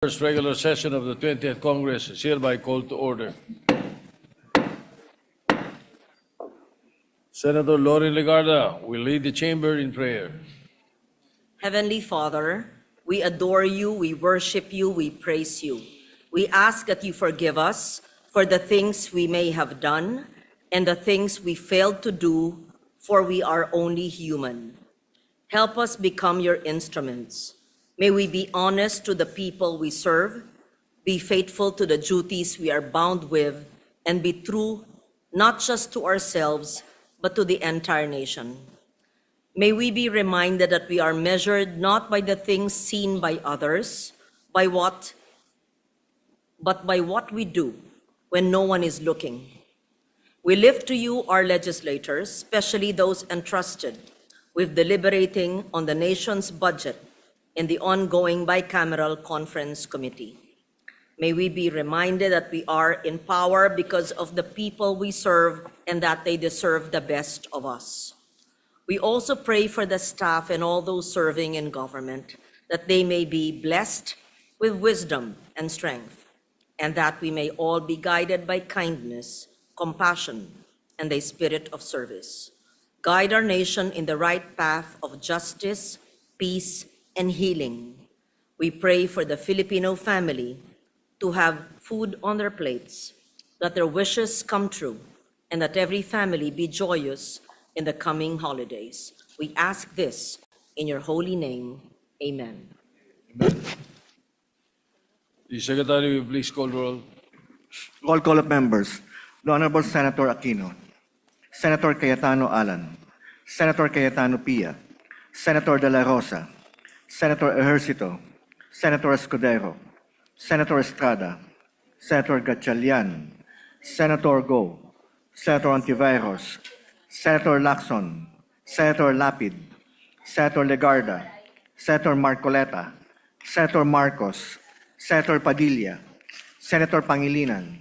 First regular session of the 20th Congress is hereby called to order. Senator Lorin Legarda will lead the chamber in prayer. Heavenly Father, we adore you, we worship you, we praise you. We ask that you forgive us for the things we may have done and the things we failed to do, for we are only human. Help us become your instruments. May we be honest to the people we serve, be faithful to the duties we are bound with, and be true not just to ourselves, but to the entire nation. May we be reminded that we are measured not by the things seen by others, but by what we do when no one is looking. We lift to you our legislators, especially those entrusted with deliberating on the nation's budget in the ongoing bicameral conference committee. May we be reminded that we are in power because of the people we serve and that they deserve the best of us. We also pray for the staff and all those serving in government, that they may be blessed with wisdom and strength, and that we may all be guided by kindness, compassion, and the spirit of service. Guide our nation in the right path of justice, peace, and healing. We pray for the Filipino family to have food on their plates, that their wishes come true, and that every family be joyous in the coming holidays. We ask this in your holy name. Amen. The Secretary will please call roll. Roll call of members. The Honorable Senator Aquino, Senator Cayetano Alan, Senator Cayetano Pia, Senator De La Rosa, Senator Ejercito, Senator Escudero, Senator Estrada, Senator Gatchalian, Senator Go, Senator Antiveros, Senator Lacson, Senator Lapid, Senator Legarda, Senator Marcoleta, Senator Marcos, Senator Padilla, Senator Pangilinan,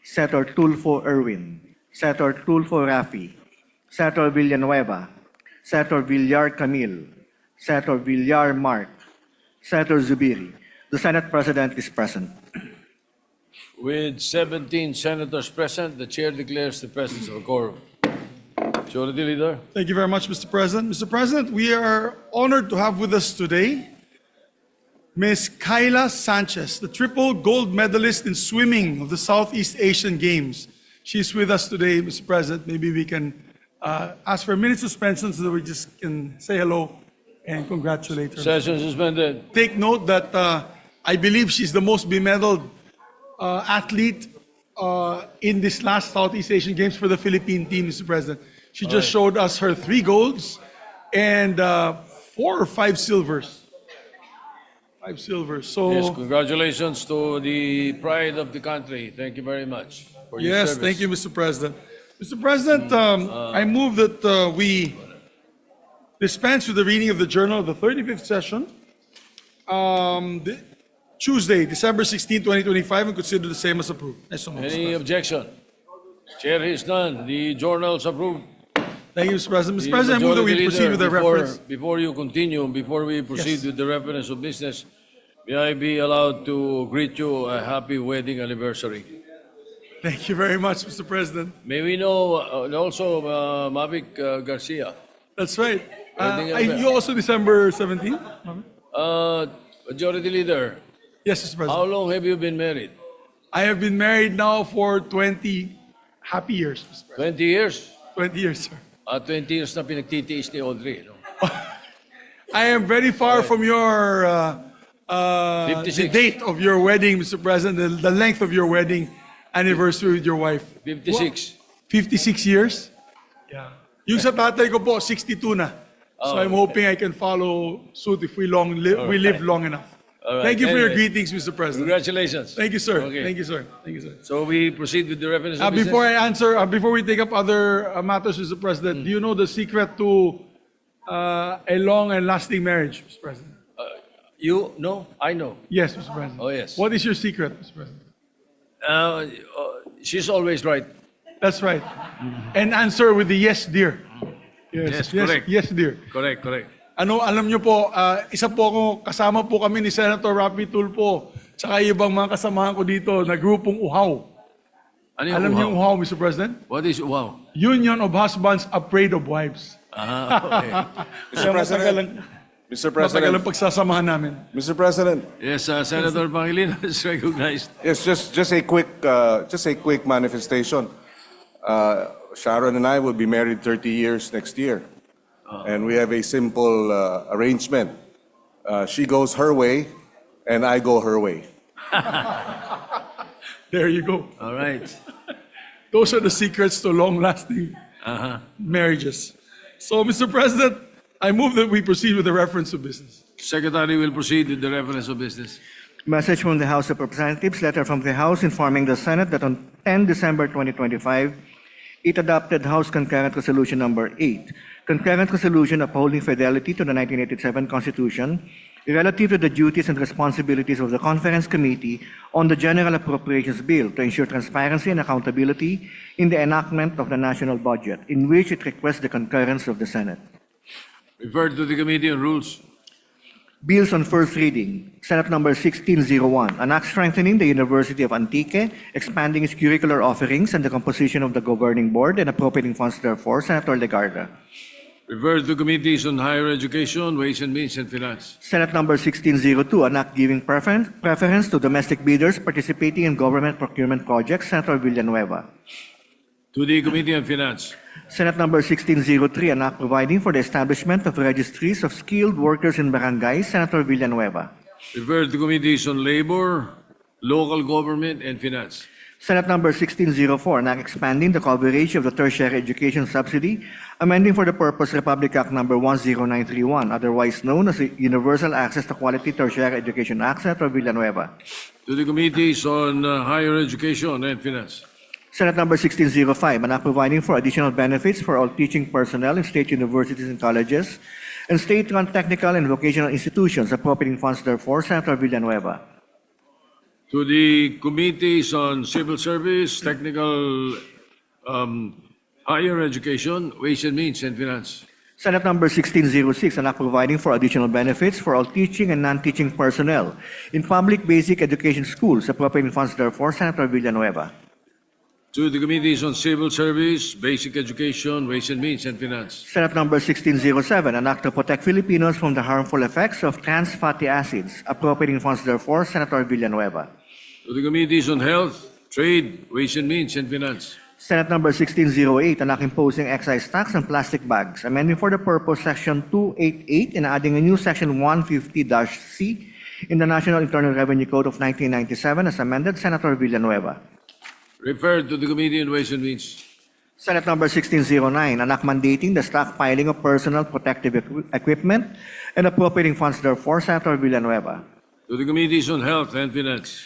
Senator Tulfo Erwin, Senator Tulfo Rafi, Senator Villanueva, Senator Villar Camille, Senator Villar Mark, Senator Zubiri. The Senate President is present. With 17 senators present, the chair declares the presence of a quorum. Majority Leader. Thank you very much, Mr. President. Mr. President, we are honored to have with us today Ms. Kayla Sanchez, the triple gold medalist in swimming of the Southeast Asian Games. She's with us today, Mr. President. Maybe we can ask for a minute suspension so that we just can say hello and congratulate her. Session suspended. Take note that I believe she's the most bemedaled athlete in this last Southeast Asian Games for the Philippine team, Mr. President. She just showed us her 3 golds and 4 or 5 silvers. 5 silvers. So Yes, congratulations to the pride of the country. Thank you very much for your yes, service. thank you, Mr. President. Mr. President, I move that we dispense with the reading of the journal of the 35th session, Tuesday, December 16, 2025, and consider the same as approved. Yes, so much, Mr. Any President. objection? Chair is none. The journals approved. Thank you, Mr. President. Mr. The President, I move that we Majority proceed with the Leader, reference. Before you continue, before we proceed Yes. with the reference of business, may I be allowed to greet you a happy wedding anniversary? Thank you very much, Mr. President. May we know also Mavic Garcia? That's right. Wedding You also December 17? Majority Leader, Yes, Mr. President. how long have you been married? I have been married now for 20 happy years, Mr. President. 20 years? 20 years, sir. 20 years na pinagtitiis ni Audrey. No? I am very far from your the 56. date of your wedding, Mr. President, the length of your wedding anniversary with your wife. 56. 56 years? Yeah. Yung sa tatay ko po, 62 na. So I'm hoping I can follow suit if we live long enough. All right. Thank you for your Anyway, greetings, Mr. President. Congratulations. Thank you, sir. Okay. Thank you, sir. Thank you, sir. So we proceed with the reference of business? Before I answer, before we take up other matters, Mr. President, do you know the secret to a long and lasting marriage, Mr. President? You know? I know. Yes, Mr. President. Oh, yes. What is your secret, Mr. President? She's always right. That's right. And answer with the yes, dear. Yes, correct. Yes, dear. Correct. Alam nyo po, isa po ako, kasama po kami ni Senator Rapi Tulfo tsaka ibang mga kasamahan ko dito na grupong uhaw. Ano yung Alam niyo yung uhaw? uhaw, Mr. President? What is wow? Union of Husbands Afraid of Wives. Ah, okay. Kaya Mr. matagal President, ang pagsasamahan namin. Mr. President, Yes, Senator Pangilinan is recognized. yes, just a quick manifestation. Sharon and I will be married 30 years next year, and we have a simple arrangement. She goes her way, and I go her way. There you go. All right. Those are the secrets to long-lasting Uh-huh. marriages. So, Mr. President, I move that we proceed with the reference of business. Secretary will proceed with the reference of business. Message from the House of Representatives, letter from the House informing the Senate that on 10 December 2025, it adopted House Concurrent Resolution Number 8, Concurrent Resolution upholding fidelity to the 1987 Constitution relative to the duties and responsibilities of the Conference Committee on the General Appropriations Bill to ensure transparency and accountability in the enactment of the national budget, in which it requests the concurrence of the Senate. Referred to the Committee on Rules. Bills on first reading. Senate number 1601, an act strengthening the University of Antique, expanding its curricular offerings and the composition of the governing board and appropriating funds therefore. Senator Legarda. Referred to Committees on Higher Education, Ways and Means, and Finance. Senate number 1602, an act giving preference to domestic bidders participating in government procurement projects. Senator Villanueva. To the Committee on Finance. Senate number 1603, an act providing for the establishment of registries of skilled workers in barangays. Senator Villanueva. Referred to Committees on Labor, Local Government, and Finance. Senate number 1604, an act expanding the coverage of the tertiary education subsidy, amending for the purpose Republic Act number 10931, otherwise known as the Universal Access to Quality Tertiary Education Act. Senator Villanueva. To the Committees on Higher Education and Finance. Senate number 1605, an act providing for additional benefits for all teaching personnel in state universities and colleges and state-run technical and vocational institutions, appropriating funds therefore. Senator Villanueva. To the Committees on Civil Service, Technical Higher Education, Ways and Means, and Finance. Senate number 1606, an act providing for additional benefits for all teaching and non-teaching personnel in public basic education schools, appropriating funds therefore. Senator Villanueva. To the Committees on Civil Service, Basic Education, Ways and Means, and Finance. Senate number 1607, an act to protect Filipinos from the harmful effects of trans fatty acids, appropriating funds therefore. Senator Villanueva. To the Committees on Health, Trade, Ways and Means, and Finance. Senate number 1608, an act imposing excise tax on plastic bags, amending for the purpose Section 288 and adding a new Section 150-C in the National Internal Revenue Code of 1997 as amended. Senator Villanueva. Referred to the Committee on Ways and Means. Senate number 1609, an act mandating the stockpiling of personal protective equipment and appropriating funds therefore. Senator Villanueva. To the Committees on Health and Finance.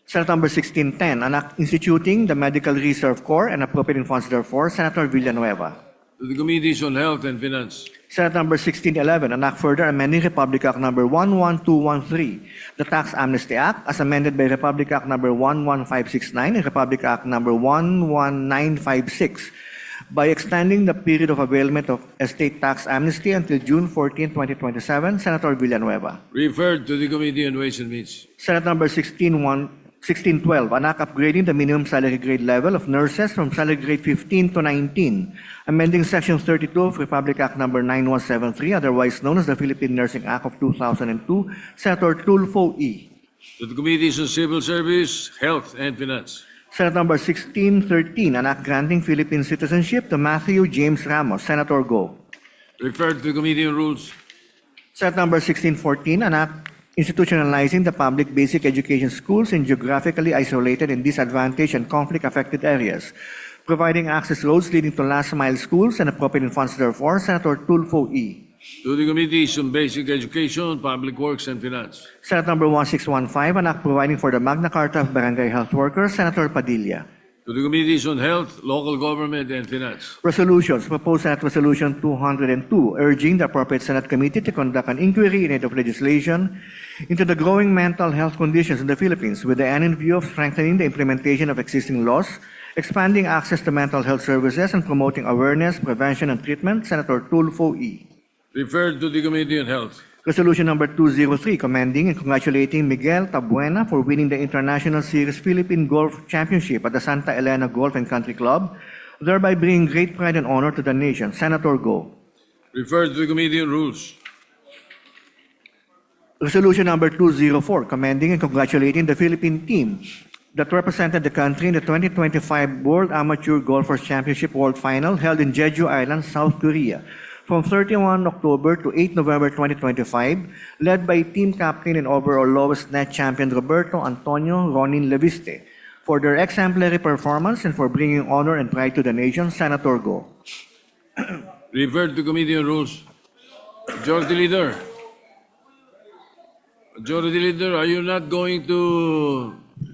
Senate number 1610, an act instituting the Medical Reserve Corps and appropriating funds therefore. Senator Villanueva. To the Committees on Health and Finance. Senate number 1611, an act further amending Republic Act number 11213, the Tax Amnesty Act, as amended by Republic Act number 11569 and Republic Act number 11956, by extending the period of availment of estate tax amnesty until June 14, 2027. Senator Villanueva. Referred to the Committee on Ways and Means. Senate number 1612, an act upgrading the minimum salary grade level of nurses from salary grade 15 to 19, amending Section 32 of Republic Act number 9173, otherwise known as the Philippine Nursing Act of 2002. Senator Tulfo E. To the Committees on Civil Service, Health, and Finance. Senate number 1613, an act granting Philippine citizenship to Matthew James Ramos. Senator Go. Referred to the Committee on Rules. Senate number 1614, an act institutionalizing the public basic education schools in geographically isolated and disadvantaged and conflict-affected areas, providing access roads leading to last-mile schools and appropriating funds therefore. Senator Tulfo E. To the Committees on Basic Education, Public Works, and Finance. Senate number 1615, an act providing for the Magna Carta of Barangay Health Workers. Senator Padilla. To the Committees on Health, Local Government, and Finance. Resolutions. Proposed Senate Resolution 202, urging the appropriate Senate committee to conduct an inquiry in aid of legislation into the growing mental health conditions in the Philippines with the end in view of strengthening the implementation of existing laws, expanding access to mental health services, and promoting awareness, prevention, and treatment. Senator Tulfo E. Referred to the Committee on Health. Resolution number 203, commending and congratulating Miguel Tabuena for winning the International Series Philippine Golf Championship at the Santa Elena Golf and Country Club, thereby bringing great pride and honor to the nation. Senator Go. Referred to the Committee on Rules. Resolution number 204, commending and congratulating the Philippine team that represented the country in the 2025 World Amateur Golfers Championship World Final held in Jeju Island, South Korea, from 31 October to 8 November 2025, led by team captain and overall lowest net champion Roberto Antonio Ronin Leviste, for their exemplary performance and for bringing honor and pride to the nation. Senator Go. Referred to Committee on Rules. Majority Leader. Majority Leader, are you not going to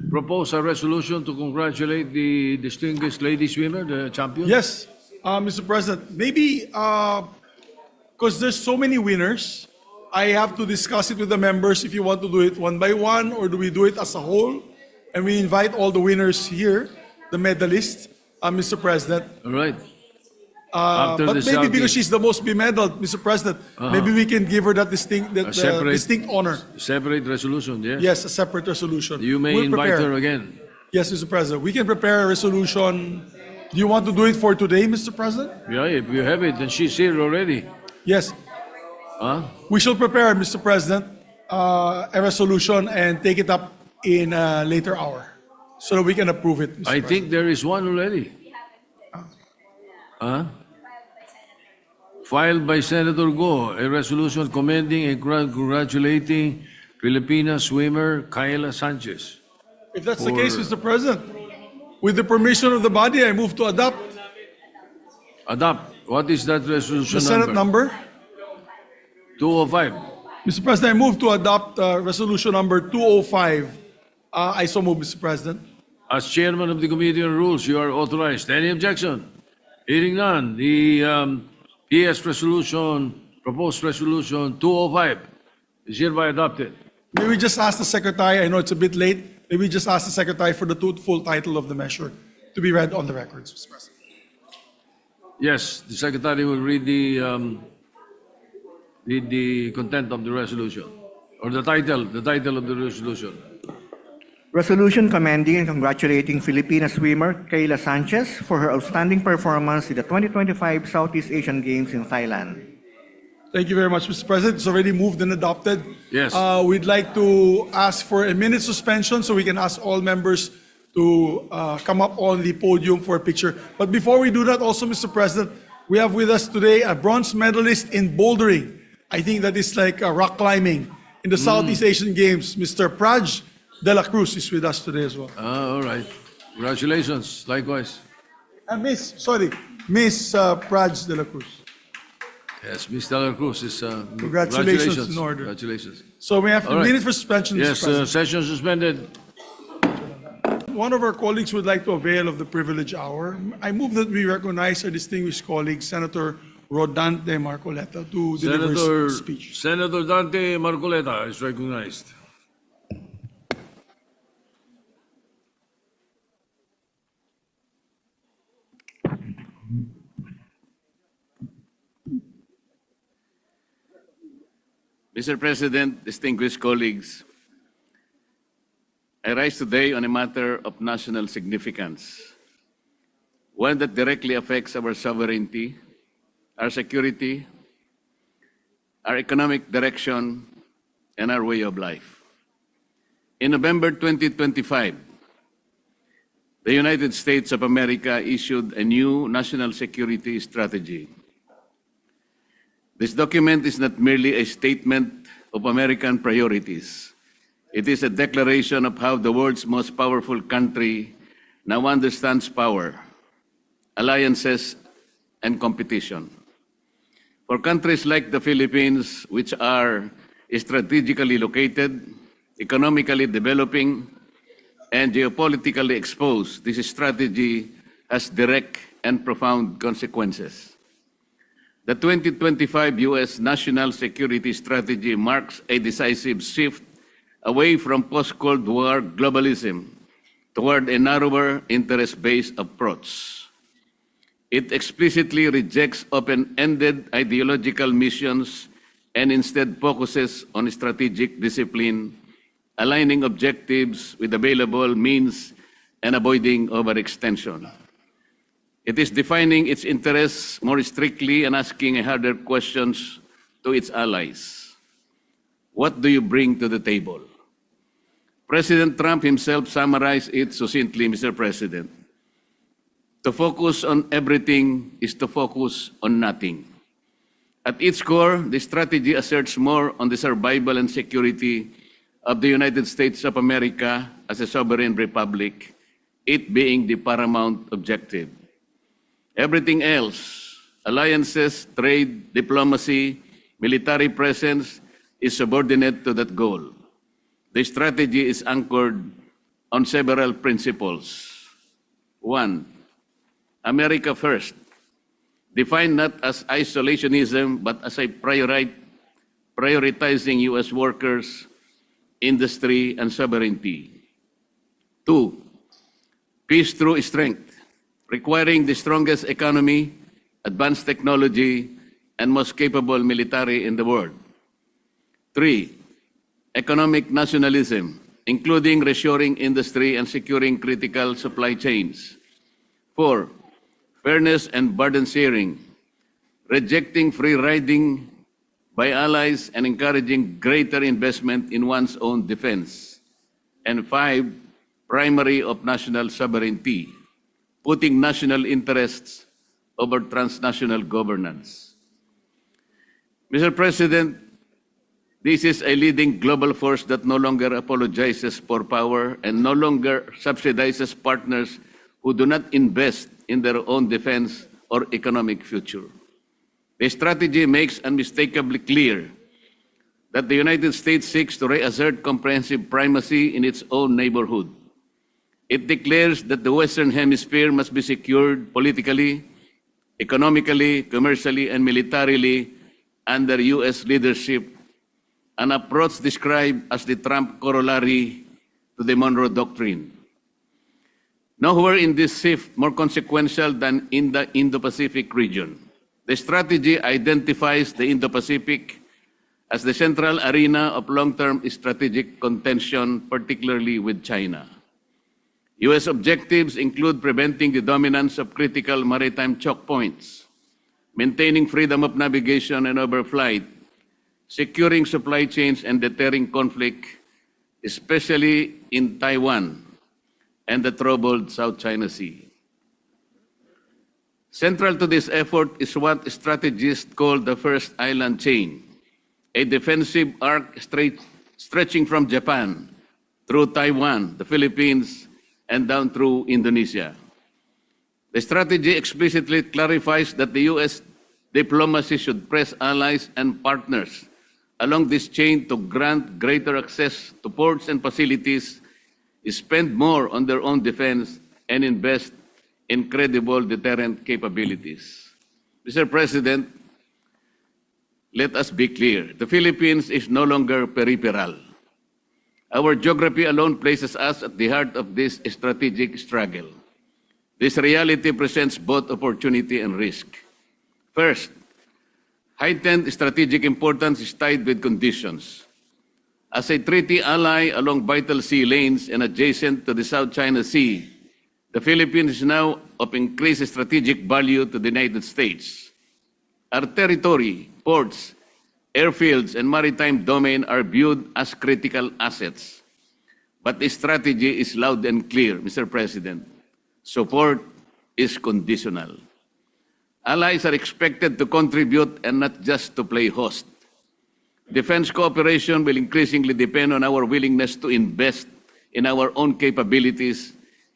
propose a resolution to congratulate the distinguished lady swimmer, the champion? Yes, Mr. President, maybe because there's so many winners, I have to discuss it with the members if you want to do it one by one or do we do it as a whole? And we invite all the winners here, the medalists, Mr. President. All right. After But the maybe Saudi- because she's the most bemedaled, Mr. President, maybe we can give her that distinct, separate- distinct honor. Separate resolution, yes? Yes, a separate resolution. You may We'll invite prepare. her again. Yes, Mr. President. We can prepare a resolution. Do you want to do it for today, Mr. President? Yeah, if you have it, then she's here already. Yes. Huh? We shall prepare, Mr. President, a resolution and take it up in a later hour so that we can approve it, Mr. I President. think there is one already. Huh? Filed by Senator Go, a resolution commending and congratulating Filipina swimmer Kayla Sanchez. If that's the case, Mr. President, with the permission of the body, I move to adopt Adopt. What is that resolution the Senate number. 205. Mr. President, I move to adopt resolution number 205. I so move, Mr. President. As chairman of the Committee on Rules, you are authorized. Any objection? Hearing none, the PS resolution, proposed resolution 205 is hereby adopted. May we just ask the Secretary, I know it's a bit late, may we just ask the Secretary for the full title of the measure to be read on the records, Mr. President. Yes, the Secretary will read the content of the resolution, or the title of the resolution. Resolution commending and congratulating Filipina swimmer Kayla Sanchez for her outstanding performance in the 2025 Southeast Asian Games in Thailand. Thank you very much, Mr. President. It's already moved and adopted. Yes. We'd like to ask for a minute suspension so we can ask all members to come up on the podium for a picture. But before we do that also, Mr. President, we have with us today a bronze medalist in bouldering. I think that is like rock climbing in the Southeast Asian Games. Mr. Praj de la Cruz is with us today as well. All right. Congratulations. Likewise. Miss Praj de la Cruz. Yes, Ms. De La Cruz is. Congratulations in order. Congratulations. So we have All a right. minute for suspension, Mr. Yes, President. session suspended. One of our colleagues would like to avail of the privilege hour. I move that we recognize our distinguished colleague, Senator Rodante Marcoleta, to deliver his speech. Senator Dante Marcoleta is recognized. Mr. President, distinguished colleagues, I rise today on a matter of national significance, one that directly affects our sovereignty, our security, our economic direction, and our way of life. In November 2025, the United States of America issued a new national security strategy. This document is not merely a statement of American priorities. It is a declaration of how the world's most powerful country now understands power, alliances, and competition. For countries like the Philippines, which are strategically located, economically developing, and geopolitically exposed, this strategy has direct and profound consequences. The 2025 U.S. National Security Strategy marks a decisive shift away from post-Cold War globalism toward a narrower interest-based approach. It explicitly rejects open-ended ideological missions and instead focuses on strategic discipline, aligning objectives with available means, and avoiding overextension. It is defining its interests more strictly and asking harder questions to its allies. What do you bring to the table? President Trump himself summarized it succinctly, Mr. President. To focus on everything is to focus on nothing. At its core, the strategy asserts more on the survival and security of the United States of America as a sovereign republic, it being the paramount objective. Everything else, alliances, trade, diplomacy, military presence, is subordinate to that goal. The strategy is anchored on several principles. One, America first, defined not as isolationism but as a prioritizing U.S. workers, industry, and sovereignty. Two, peace through strength, requiring the strongest economy, advanced technology, and most capable military in the world. Three, economic nationalism, including reshoring industry and securing critical supply chains. Four, fairness and burden sharing, rejecting free riding by allies and encouraging greater investment in one's own defense. And five, primary of national sovereignty, putting national interests over transnational governance. Mr. President, this is a leading global force that no longer apologizes for power and no longer subsidizes partners who do not invest in their own defense or economic future. The strategy makes unmistakably clear that the United States seeks to reassert comprehensive primacy in its own neighborhood. It declares that the Western Hemisphere must be secured politically, economically, commercially, and militarily under U.S. leadership, an approach described as the Trump corollary to the Monroe Doctrine. Nowhere in this shift more consequential than in the Indo-Pacific region. The strategy identifies the Indo-Pacific as the central arena of long-term strategic contention, particularly with China. U.S. objectives include preventing the dominance of critical maritime choke points, maintaining freedom of navigation and overflight, securing supply chains and deterring conflict, especially in Taiwan and the troubled South China Sea. Central to this effort is what strategists call the first island chain, a defensive arc stretching from Japan through Taiwan, the Philippines, and down through Indonesia. The strategy explicitly clarifies that the U.S. diplomacy should press allies and partners along this chain to grant greater access to ports and facilities, spend more on their own defense, and invest in credible deterrent capabilities. Mr. President, let us be clear. The Philippines is no longer peripheral. Our geography alone places us at the heart of this strategic struggle. This reality presents both opportunity and risk. First, heightened strategic importance is tied with conditions. As a treaty ally along vital sea lanes and adjacent to the South China Sea, the Philippines is now of increased strategic value to the United States. Our territory, ports, airfields, and maritime domain are viewed as critical assets. But the strategy is loud and clear, Mr. President. Support is conditional. Allies are expected to contribute and not just to play host. Defense cooperation will increasingly depend on our willingness to invest in our own capabilities,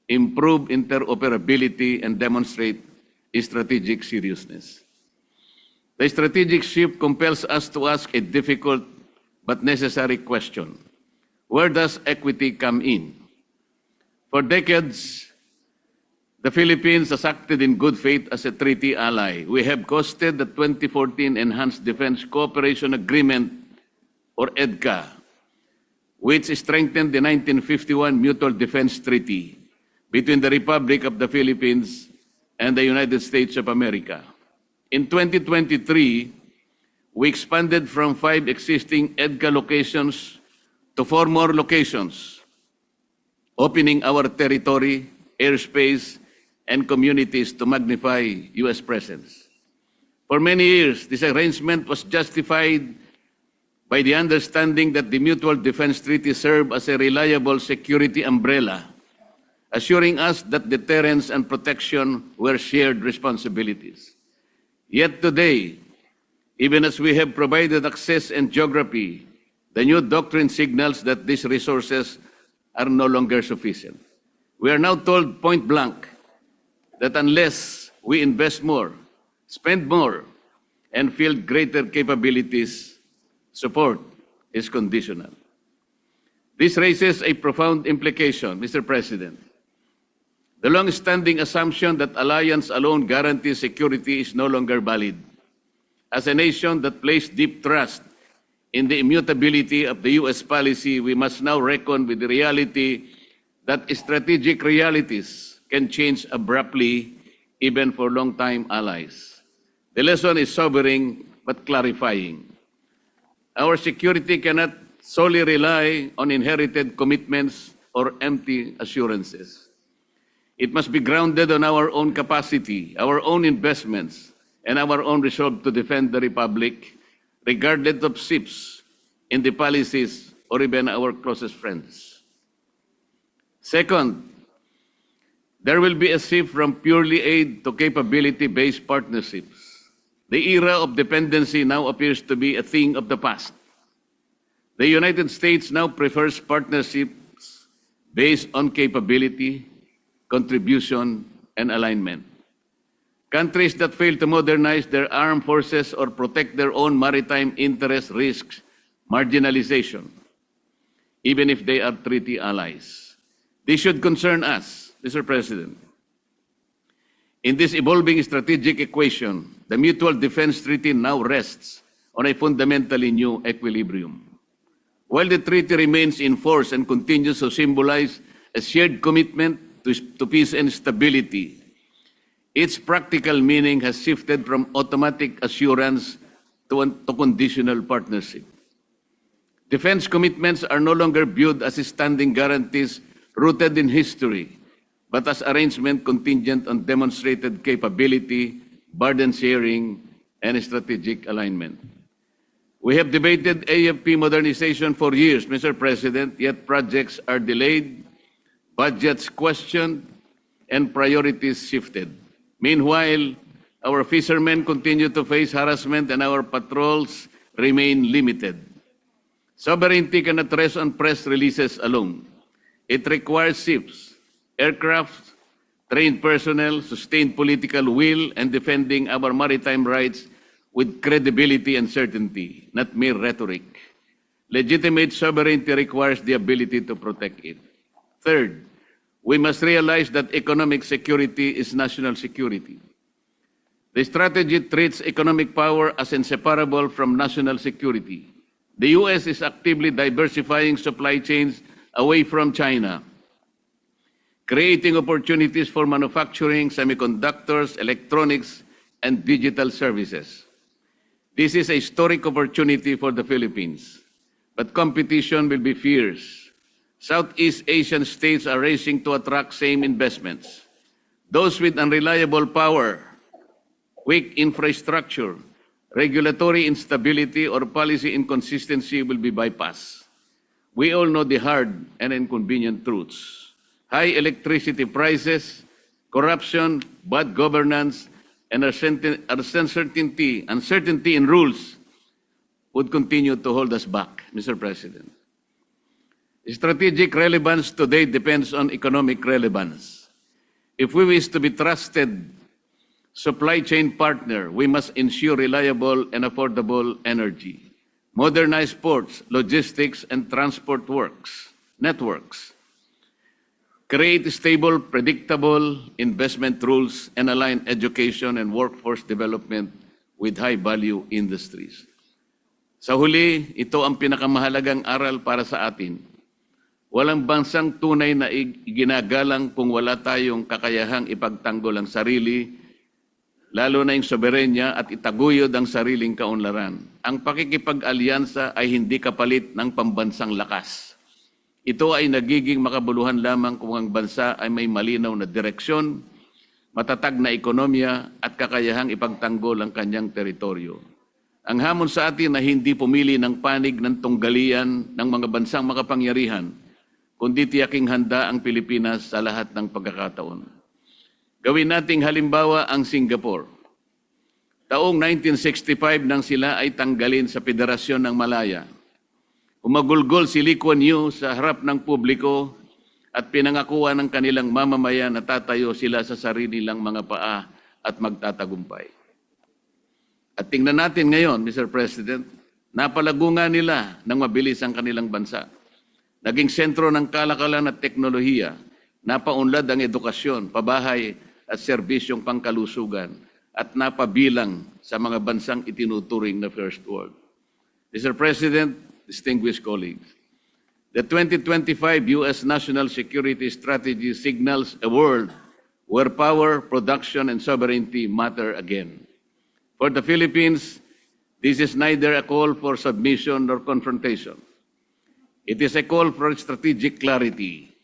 improve interoperability, and demonstrate strategic seriousness. The strategic shift compels us to ask a difficult but necessary question. Where does equity come in? For decades, the Philippines has acted in good faith as a treaty ally. We have costed the 2014 Enhanced Defense Cooperation Agreement, or EDCA, which strengthened the 1951 Mutual Defense Treaty between the Republic of the Philippines and the United States of America. In 2023, we expanded from 5 existing EDCA locations to 4 more locations, opening our territory, airspace, and communities to magnify U.S. presence. For many years, this arrangement was justified by the understanding that the Mutual Defense Treaty served as a reliable security umbrella, assuring us that deterrence and protection were shared responsibilities. Yet today, even as we have provided access and geography, the new doctrine signals that these resources are no longer sufficient. We are now told point blank that unless we invest more, spend more, and field greater capabilities, support is conditional. This raises a profound implication, Mr. President. The long-standing assumption that alliance alone guarantees security is no longer valid. As a nation that placed deep trust in the immutability of the U.S. policy, we must now reckon with the reality that strategic realities can change abruptly, even for long-time allies. The lesson is sobering but clarifying. Our security cannot solely rely on inherited commitments or empty assurances. It must be grounded on our own capacity, our own investments, and our own resolve to defend the Republic, regardless of shifts in the policies or even our closest friends. Second, there will be a shift from purely aid to capability-based partnerships. The era of dependency now appears to be a thing of the past. The United States now prefers partnerships based on capability, contribution, and alignment. Countries that fail to modernize their armed forces or protect their own maritime interests risk marginalization, even if they are treaty allies. This should concern us, Mr. President. In this evolving strategic equation, the Mutual Defense Treaty now rests on a fundamentally new equilibrium. While the treaty remains in force and continues to symbolize a shared commitment to peace and stability, its practical meaning has shifted from automatic assurance to conditional partnership. Defense commitments are no longer viewed as standing guarantees rooted in history, but as arrangement contingent on demonstrated capability, burden sharing, and strategic alignment. We have debated AFP modernization for years, Mr. President, yet projects are delayed, budgets questioned, and priorities shifted. Meanwhile, our fishermen continue to face harassment and our patrols remain limited. Sovereignty cannot rest on press releases alone. It requires ships, aircraft, trained personnel, sustained political will, and defending our maritime rights with credibility and certainty, not mere rhetoric. Legitimate sovereignty requires the ability to protect it. Third, we must realize that economic security is national security. The strategy treats economic power as inseparable from national security. The U.S. is actively diversifying supply chains away from China, creating opportunities for manufacturing, semiconductors, electronics, and digital services. This is a historic opportunity for the Philippines, but competition will be fierce. Southeast Asian states are racing to attract same investments. Those with unreliable power, weak infrastructure, regulatory instability, or policy inconsistency will be bypassed. We all know the hard and inconvenient truths. High electricity prices, corruption, bad governance, and uncertainty in rules would continue to hold us back, Mr. President. Strategic relevance today depends on economic relevance. If we wish to be trusted supply chain partner, we must ensure reliable and affordable energy, modernize ports, logistics, and transport networks, create stable, predictable investment rules, and align education and workforce development with high-value industries. Sa huli, ito ang pinakamahalagang aral para sa atin. Walang bansang tunay na iginagalang kung wala tayong kakayahang ipagtanggol ang sarili, lalo na yung soberenya at itaguyod ang sariling kaunlaran. ang pakikipag-alyansa ay hindi kapalit ng pambansang lakas. Ito ay nagiging makabuluhan lamang kung ang bansa ay may malinaw na direksyon, matatag na ekonomiya at kakayahang ipagtanggol ang kanyang teritoryo. Ang hamon sa atin na hindi pumili ng panig ng tunggalian ng mga bansang makapangyarihan, kundi tiyaking handa ang Pilipinas sa lahat ng pagkakataon. Gawin nating halimbawa ang Singapore. Taong 1965 nang sila ay tanggalin sa Federasyon ng Malaya. Umagulgol si Lee Kuan Yew sa harap ng publiko at pinangakuan ng kanilang mamamayan na tatayo sila sa sarili nilang mga paa at magtatagumpay. At tingnan natin ngayon, Mr. President, napalago nga nila ng mabilis ang kanilang bansa. Naging sentro ng kalakalan at teknolohiya, napaunlad ang edukasyon, pabahay at serbisyong pangkalusugan at napabilang sa mga bansang itinuturing na First World. Mr. President, distinguished colleagues, the 2025 U.S. National Security Strategy signals a world where power, production, and sovereignty matter again. For the Philippines, this is neither a call for submission nor confrontation. It is a call for strategic clarity.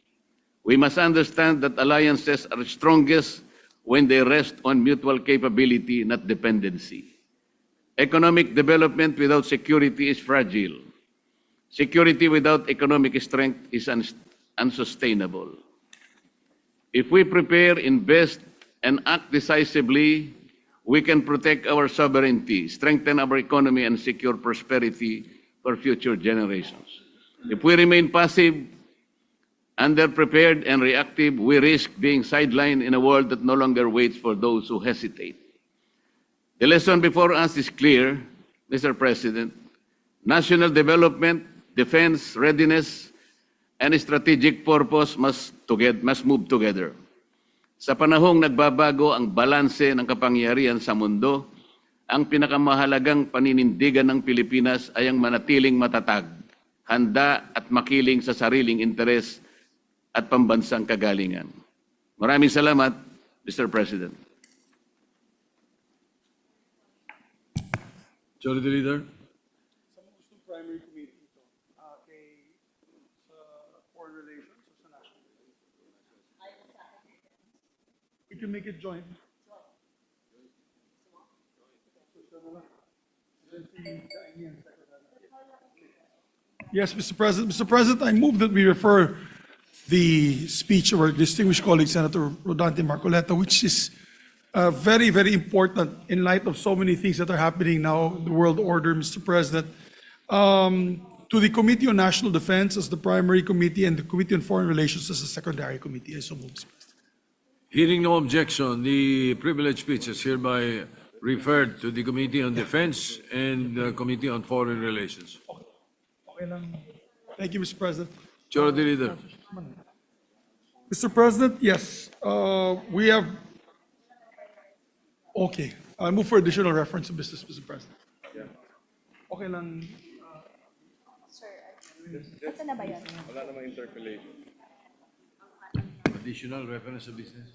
We must understand that alliances are strongest when they rest on mutual capability, not dependency. Economic development without security is fragile. Security without economic strength is unsustainable. If we prepare, invest, and act decisively, we can protect our sovereignty, strengthen our economy, and secure prosperity for future generations. If we remain passive, underprepared, and reactive, we risk being sidelined in a world that no longer waits for those who hesitate. The lesson before us is clear, Mr. President. National development, defense, readiness, and strategic purpose must move together. Sa panahong nagbabago ang balanse ng kapangyarihan sa mundo, ang pinakamahalagang paninindigan ng Pilipinas ay ang manatiling matatag, handa at makiling sa sariling interes at pambansang kagalingan. Maraming salamat, Mr. President. Majority Leader. Primary committee ito. Sa foreign relations o sa national relations? We can make it joint. Yes, Mr. President. Mr. President, I move that we refer the speech of our distinguished colleague, Senator Rodante Marcoleta, which is very, very important in light of so many things that are happening now in the world order, Mr. President. To the Committee on National Defense as the primary committee and the Committee on Foreign Relations as the secondary committee. I so move, Mr. President. Hearing no objection, the privileged speech is hereby referred to the Committee on Defense and the Committee on Foreign Relations. Okay lang. Thank you, Mr. President. Majority Leader. Mr. President, yes, we have, okay, I move for additional reference to business, Mr. President. Okay lang. Ito na ba yun? Additional reference to business.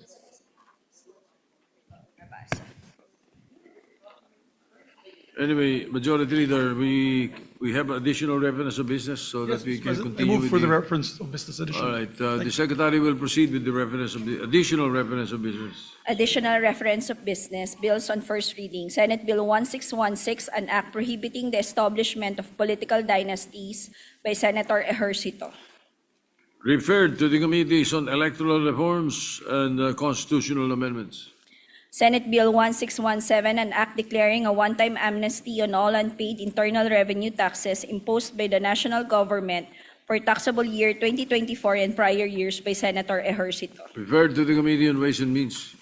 Anyway, Majority Leader, we have additional reference of business so Yes, that we Mr. can President, I continue move with for the the... reference of business addition. All right, the Secretary will proceed with the reference of the additional reference of business. Additional reference of business, bills on first reading. Senate Bill 1616, an act prohibiting the establishment of political dynasties by Senator Ejercito. Referred to the Committees on Electoral Reforms and Constitutional Amendments. Senate Bill 1617, an act declaring a one-time amnesty on all unpaid internal revenue taxes imposed by the national government for taxable year 2024 and prior years by Senator Ejercito. Referred to the Committee on Ways and Means.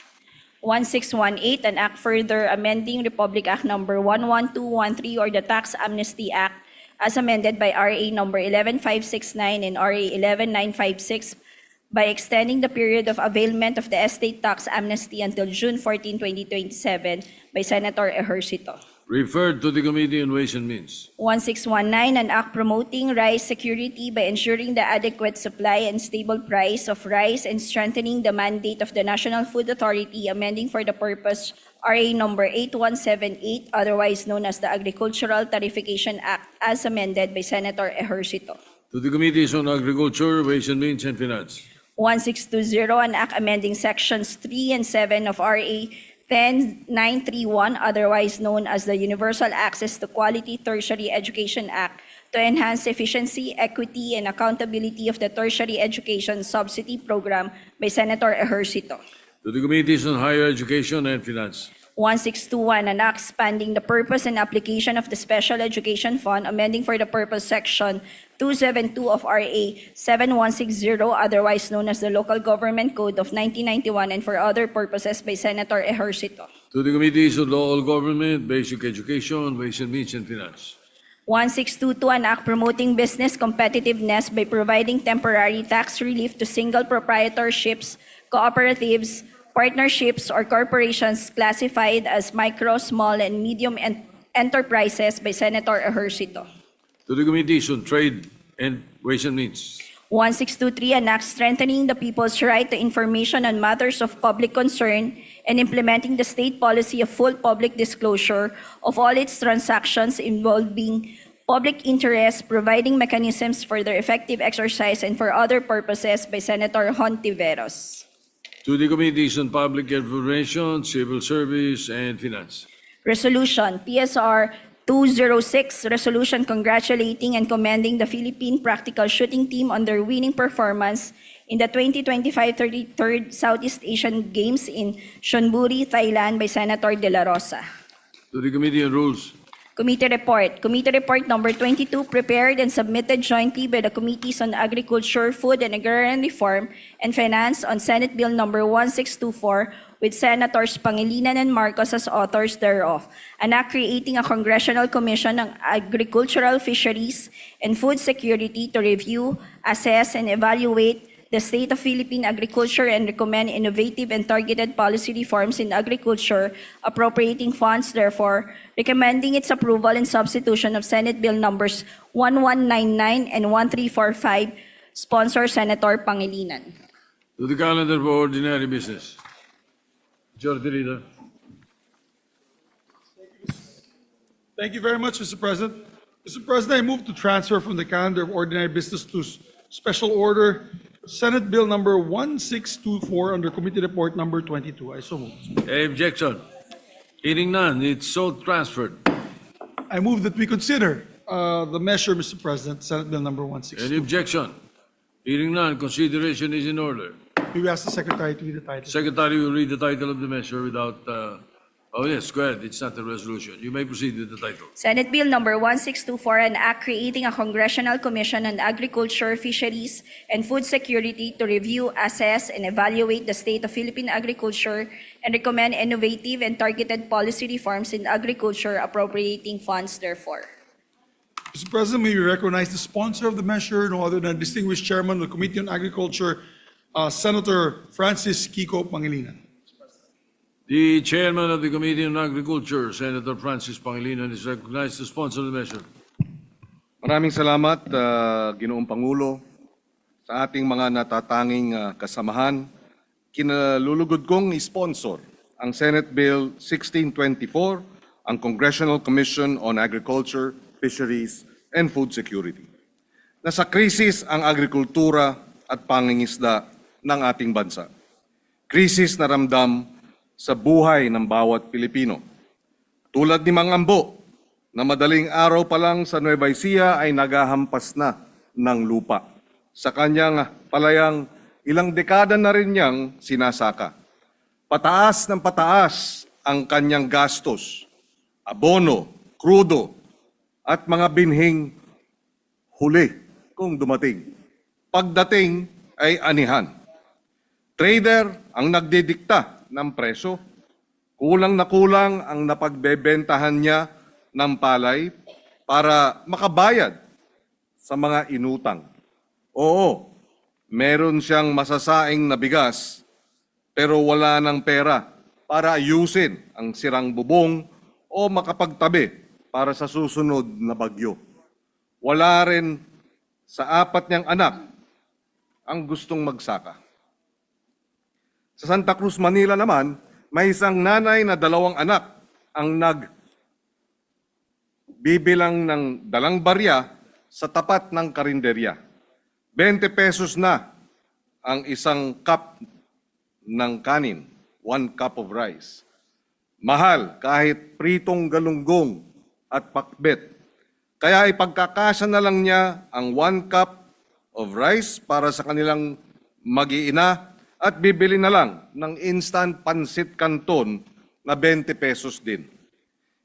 1618, an act further amending Republic Act Number 11213 or the Tax Amnesty Act as amended by RA Number 11569 and RA 11956 by extending the period of availment of the estate tax amnesty until June 14, 2027 by Senator Ejercito. referred to the Committee on Ways and Means. 1619, an act promoting rice security by ensuring the adequate supply and stable price of rice and strengthening the mandate of the National Food Authority, amending for the purpose RA number 8178, otherwise known as the Agricultural Tarification Act, as amended by Senator Ejercito. To the Committees on Agriculture, Ways and Means, and Finance. 1620, an act amending sections 3 and 7 of RA 10931, otherwise known as the Universal Access to Quality Tertiary Education Act, to enhance efficiency, equity, and accountability of the tertiary education subsidy program by Senator Ejercito. To the Committees on Higher Education and Finance. 1621, an act expanding the purpose and application of the Special Education Fund, amending for the purpose section 272 of RA 7160, otherwise known as the Local Government Code of 1991, and for other purposes by Senator Ejercito. To the Committees on Local Government, Basic Education, Ways and Means, and Finance. 1622, an act promoting business competitiveness by providing temporary tax relief to single proprietorships, cooperatives, partnerships, or corporations classified as micro, small, and medium enterprises by Senator Ejercito. To the Committees on Trade and Ways and Means. 1623, an act strengthening the people's right to information on matters of public concern and implementing the state policy of full public disclosure of all its transactions involving public interest, providing mechanisms for their effective exercise and for other purposes by Senator Hontiveros. To the Committees on Public Information, Civil Service, and Finance. Resolution, PSR 206, resolution congratulating and commending the Philippine Practical Shooting Team on their winning performance in the 2025 33rd Southeast Asian Games in Chonburi, Thailand by Senator De La Rosa. To the Committee on Rules. Committee report. Committee report number 22, prepared and submitted jointly by the Committees on Agriculture, Food and Agrarian Reform and Finance on Senate Bill number 1624 with Senators Pangilinan and Marcos as authors thereof. An act creating a Congressional Commission on Agricultural Fisheries and Food Security to review, assess, and evaluate the state of Philippine agriculture and recommend innovative and targeted policy reforms in agriculture, appropriating funds, therefore, recommending its approval and substitution of Senate Bill numbers 1199 and 1345, sponsor Senator Pangilinan. To the calendar for ordinary business. Majority Leader. Thank you very much, Mr. President. Mr. President, I move to transfer from the calendar of ordinary business to special order Senate Bill number 1624 under Committee Report number 22. I so move. Any objection? Hearing none, it's so transferred. I move that we consider the measure, Mr. President, Senate Bill number 162. Any objection? Hearing none, consideration is in order. We will ask the Secretary to read the title. Secretary will read the title of the measure without, oh yes, go ahead, it's not a resolution. You may proceed with the title. Senate Bill number 1624, an act creating a Congressional Commission on Agriculture, Fisheries, and Food Security to review, assess, and evaluate the state of Philippine agriculture and recommend innovative and targeted policy reforms in agriculture, appropriating funds, therefore. Mr. President, may we recognize the sponsor of the measure, no other than distinguished Chairman of the Committee on Agriculture, Senator Francis Kiko Pangilinan. The Chairman of the Committee on Agriculture, Senator Francis Pangilinan, is recognized to sponsor the measure. Maraming salamat, Ginoong Pangulo, sa ating mga natatanging kasamahan. Kinalulugod kong sponsor ang Senate Bill 1624, ang Congressional Commission on Agriculture, Fisheries, and Food Security. Nasa krisis ang agrikultura at pangingisda ng ating bansa. Krisis na ramdam sa buhay ng bawat Pilipino. Tulad ni Mang Ambo, na madaling araw pa lang sa Nueva Ecija ay nagahampas na ng lupa. Sa kanyang palayang ilang dekada na rin niyang sinasaka. Pataas ng pataas ang kanyang gastos, abono, krudo, at mga binhing huli kung dumating. Pagdating ay anihan. Trader ang nagdidikta ng presyo. Kulang na kulang ang napagbebentahan niya ng palay para makabayad sa mga inutang. Oo, meron siyang masasaing na bigas pero wala ng pera para ayusin ang sirang bubong o makapagtabi para sa susunod na bagyo. Wala rin sa 4 niyang anak ang gustong magsaka. Sa Santa Cruz, Manila naman, may isang nanay na 2 anak ang nagbibilang ng dalang barya sa tapat ng karinderya. 20 pesos na ang isang cup ng kanin, 1 cup of rice. Mahal kahit pritong galunggong at pakbet. Kaya ipagkakasya na lang niya ang 1 cup of rice para sa kanilang mag-iina at bibili na lang ng instant pansit canton na 20 pesos din.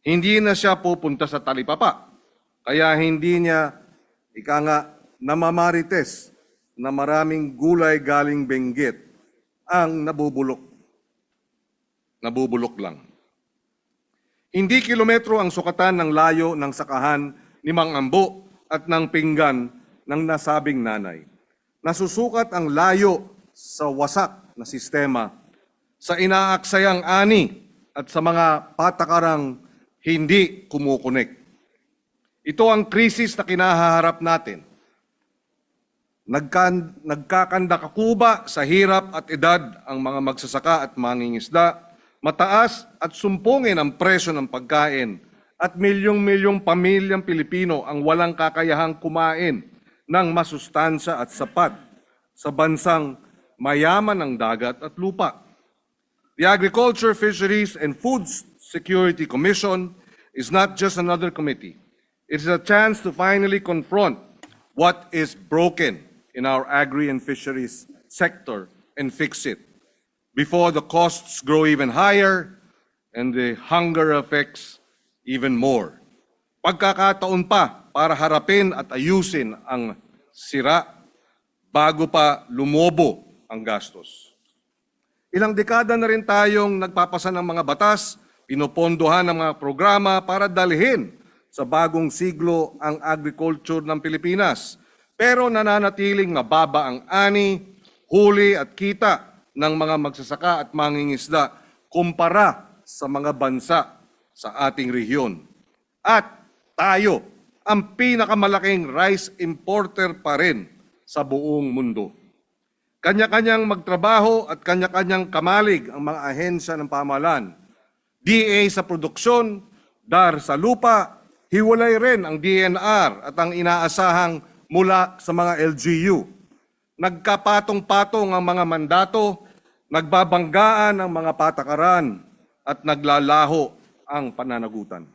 Hindi na siya pupunta sa talipapa. Kaya hindi niya, ika nga, namamarites na maraming gulay galing Benguet ang nabubulok. Nabubulok lang. Hindi kilometro ang sukatan ng layo ng sakahan ni Mang Ambo at ng pinggan ng nasabing nanay. Nasusukat ang layo sa wasak na sistema, sa inaaksayang ani at sa mga patakarang hindi kumukunik. Ito ang krisis na kinahaharap natin. Nagkakandakakuba sa hirap at edad ang mga magsasaka at mangingisda, mataas at sumpungin ang presyo ng pagkain, at milyong-milyong pamilyang Pilipino ang walang kakayahang kumain ng masustansya at sapat sa bansang mayaman ng dagat at lupa. The Agriculture, Fisheries, and Food Security Commission is not just another committee. It is a chance to finally confront what is broken in our agri and fisheries sector and fix it before the costs grow even higher and the hunger affects even more. Pagkakataon pa para harapin at ayusin ang sira bago pa lumobo ang gastos. Ilang dekada na rin tayong nagpapasa ng mga batas, pinopondohan ng mga programa para dalhin sa bagong siglo ang agriculture ng Pilipinas. Pero nananatiling mababa ang ani, huli at kita ng mga magsasaka at mangingisda kumpara sa mga bansa sa ating rehiyon. At tayo ang pinakamalaking rice importer pa rin sa buong mundo. Kanya-kanyang magtrabaho at kanya-kanyang kamalig ang mga ahensya ng pamahalaan. DA sa produksyon, DAR sa lupa, hiwalay rin ang DNR at ang inaasahang mula sa mga LGU. Nagkapatong-patong ang mga mandato, nagbabanggaan ang mga patakaran, at naglalaho ang pananagutan.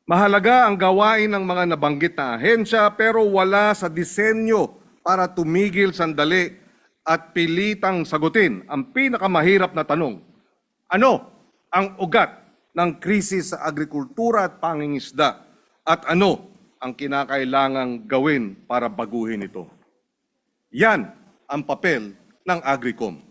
Mahalaga ang gawain ng mga nabanggit na ahensya pero wala sa disenyo para tumigil sandali at pilitang sagutin ang pinakamahirap na tanong. Ano ang ugat ng krisis sa agrikultura at pangingisda at ano ang kinakailangang gawin para baguhin ito? Yan ang papel ng Agricom.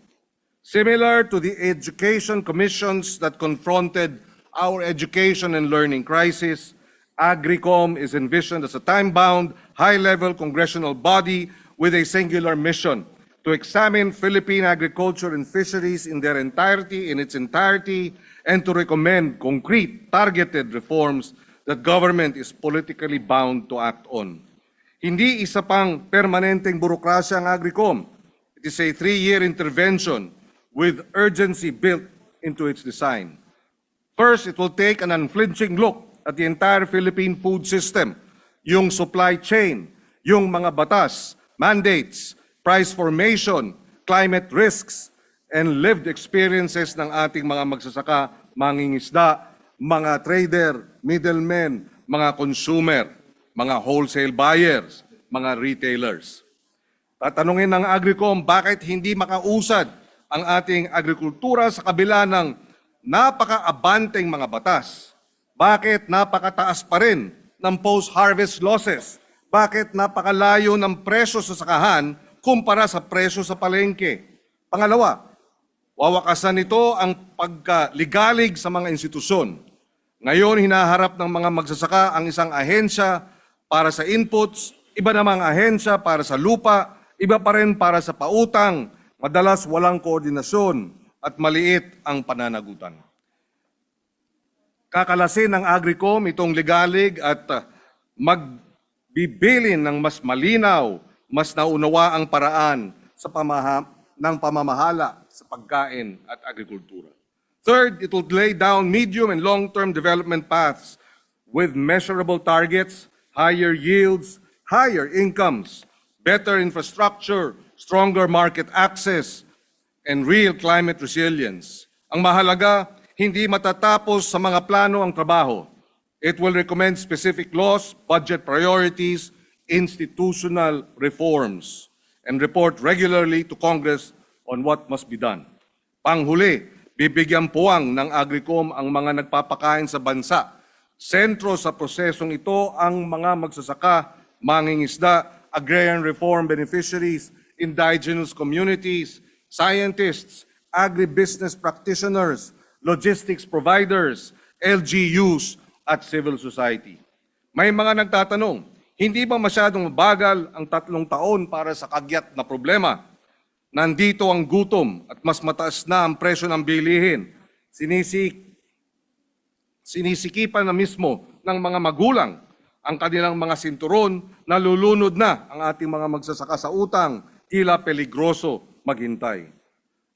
Similar to the education commissions that confronted our education and learning crisis, Agricom is envisioned as a time-bound, high-level congressional body with a singular mission to examine Philippine agriculture and fisheries in its entirety, and to recommend concrete, targeted reforms that government is politically bound to act on. Hindi isa pang permanenteng burokrasya ang Agricom. It is a 3-year intervention with urgency built into its design. First, it will take an unflinching look at the entire Philippine food system, yung supply chain, yung mga batas, mandates, price formation, climate risks, and lived experiences ng ating mga magsasaka, mangingisda, mga trader, middlemen, mga consumer, mga wholesale buyers, mga retailers. Tatanungin ng Agricom bakit hindi makausad ang ating agrikultura sa kabila ng napaka-abanteng mga batas. Bakit napakataas pa rin ng post-harvest losses? Bakit napakalayo ng presyo sa sakahan kumpara sa presyo sa palengke? Pangalawa, wawakasan nito ang pagkaligalig sa mga institusyon. Ngayon, hinaharap ng mga magsasaka ang isang ahensya para sa inputs, iba namang ahensya para sa lupa, iba pa rin para sa pautang, madalas walang koordinasyon at maliit ang pananagutan. Kakalasin ng Agricom itong legalig at magbibilin ng mas malinaw, mas naunawaang paraan sa ng pamamahala sa pagkain at agrikultura. Third, it will lay down medium and long-term development paths with measurable targets, higher yields, higher incomes, better infrastructure, stronger market access, and real climate resilience. Ang mahalaga, hindi matatapos sa mga plano ang trabaho. It will recommend specific laws, budget priorities, institutional reforms, and report regularly to Congress on what must be done. Panghuli, bibigyan puwang ng Agricom ang mga nagpapakain sa bansa. Sentro sa prosesong ito ang mga magsasaka, mangingisda, agrarian reform beneficiaries, indigenous communities, scientists, agribusiness practitioners, logistics providers, LGUs, at civil society. May mga nagtatanong, hindi ba masyadong mabagal ang 3 taon para sa kagyat na problema? Nandito ang gutom at mas mataas na ang presyo ng bilihin. Sinisikipan na mismo ng mga magulang ang kanilang mga sinturon, nalulunod na ang ating mga magsasaka sa utang, tila peligroso maghintay.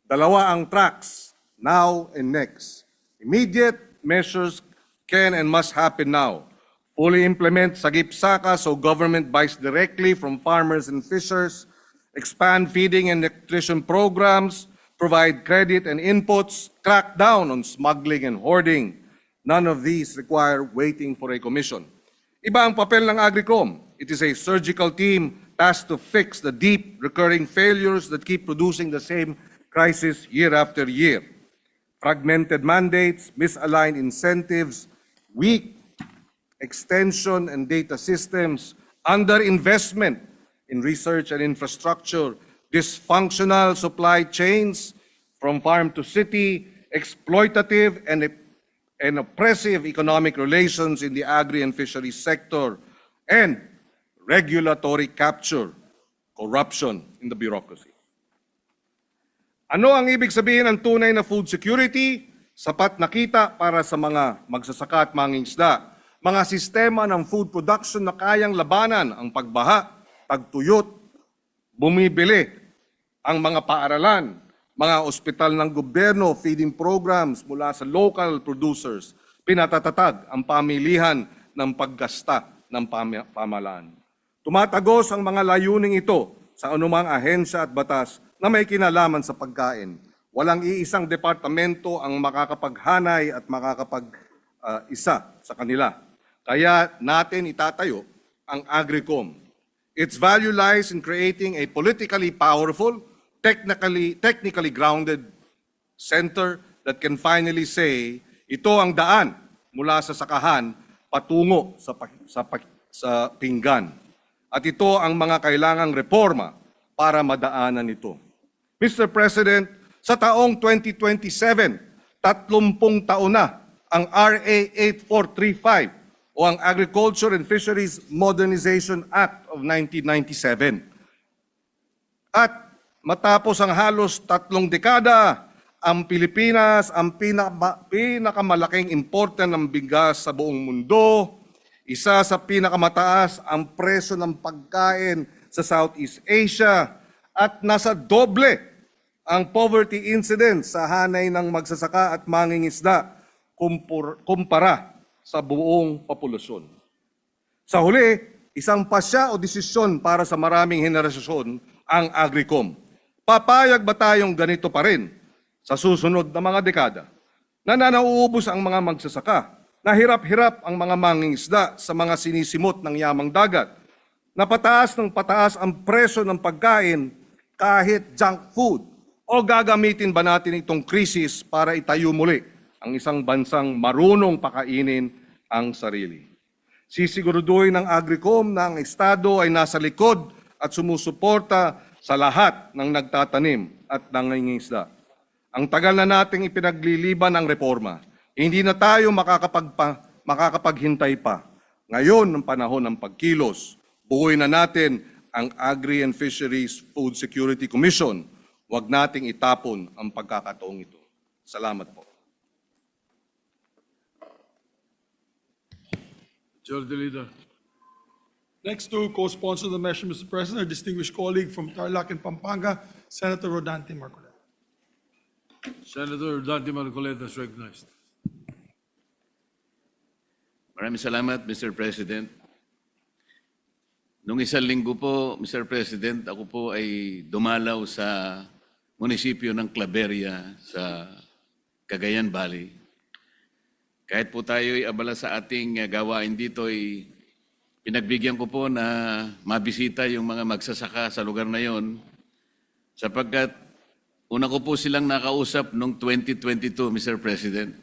Dalawa ang tracks, now and next. Immediate measures can and must happen now. Fully implement Sagip-Saka so government buys directly from farmers and fishers, expand feeding and nutrition programs, provide credit and inputs, crack down on smuggling and hoarding. None of these require waiting for a commission. Iba ang papel ng Agricom. It is a surgical team tasked to fix the deep recurring failures that keep producing the same crisis year after year. Fragmented mandates, misaligned incentives, weak extension and data systems, underinvestment in research and infrastructure, dysfunctional supply chains from farm to city, exploitative and oppressive economic relations in the agri and fisheries sector, and regulatory capture, corruption in the bureaucracy. Ano ang ibig sabihin ng tunay na food security? Sapat na kita para sa mga magsasaka at mangingisda. Mga sistema ng food production na kayang labanan ang pagbaha, pagtuyot, bumibili ang mga paaralan, mga ospital ng gobyerno, feeding programs mula sa local producers, pinatatatag ang pamilihan ng paggasta ng pamahalaan. Tumatagos ang mga layuning ito sa anumang ahensya at batas na may kinalaman sa pagkain. Walang iisang departamento ang makakapaghanay at makakapag-isa sa kanila. Kaya natin itatayo ang Agricom. Its value lies in creating a politically powerful, technically grounded center that can finally say, ito ang daan mula sa sakahan patungo sa pinggan. At ito ang mga kailangang reforma para madaanan ito. Mr. President, sa taong 2027, 30 taon na ang RA 8435 o ang Agriculture and Fisheries Modernization Act of 1997. At matapos ang halos 3 dekada, ang Pilipinas ang pinakamalaking importer ng bigas sa buong mundo, isa sa pinakamataas ang presyo ng pagkain sa Southeast Asia, at nasa doble ang poverty incidence sa hanay ng magsasaka at mangingisda kumpara sa buong populasyon. Sa huli, isang pasya o desisyon para sa maraming henerasyon ang Agricom. Papayag ba tayong ganito pa rin sa susunod na mga dekada? Na nauubos ang mga magsasaka, na hirap-hirap ang mga mangingisda sa mga sinisimot ng yamang dagat, na pataas ng pataas ang presyo ng pagkain kahit junk food, o gagamitin ba natin itong krisis para itayo muli ang isang bansang marunong pakainin ang sarili? Sisiguraduhin ng Agricom na ang Estado ay nasa likod at sumusuporta sa lahat ng nagtatanim at nangingisda. Ang tagal na nating ipinagliliban ng reforma, hindi na tayo makakapaghintay pa. Ngayon ang panahon ng pagkilos, buuin na natin ang Agri and Fisheries Food Security Commission. Huwag nating itapon ang pagkakataong ito. Salamat po. Majority Leader. Next to co-sponsor the measure, Mr. President, our distinguished colleague from Tarlac and Pampanga, Senator Rodante Marcoleta. Senator Dante Marcoleta is recognized. Maraming salamat, Mr. President. Noong isang linggo po, Mr. President, ako po ay dumalaw sa munisipyo ng Claveria sa Cagayan Valley. Kahit po tayo ay abala sa ating gawain dito, ay pinagbigyan ko po na mabisita yung mga magsasaka sa lugar na yon, sapagkat una ko po silang nakausap noong 2022, Mr. President.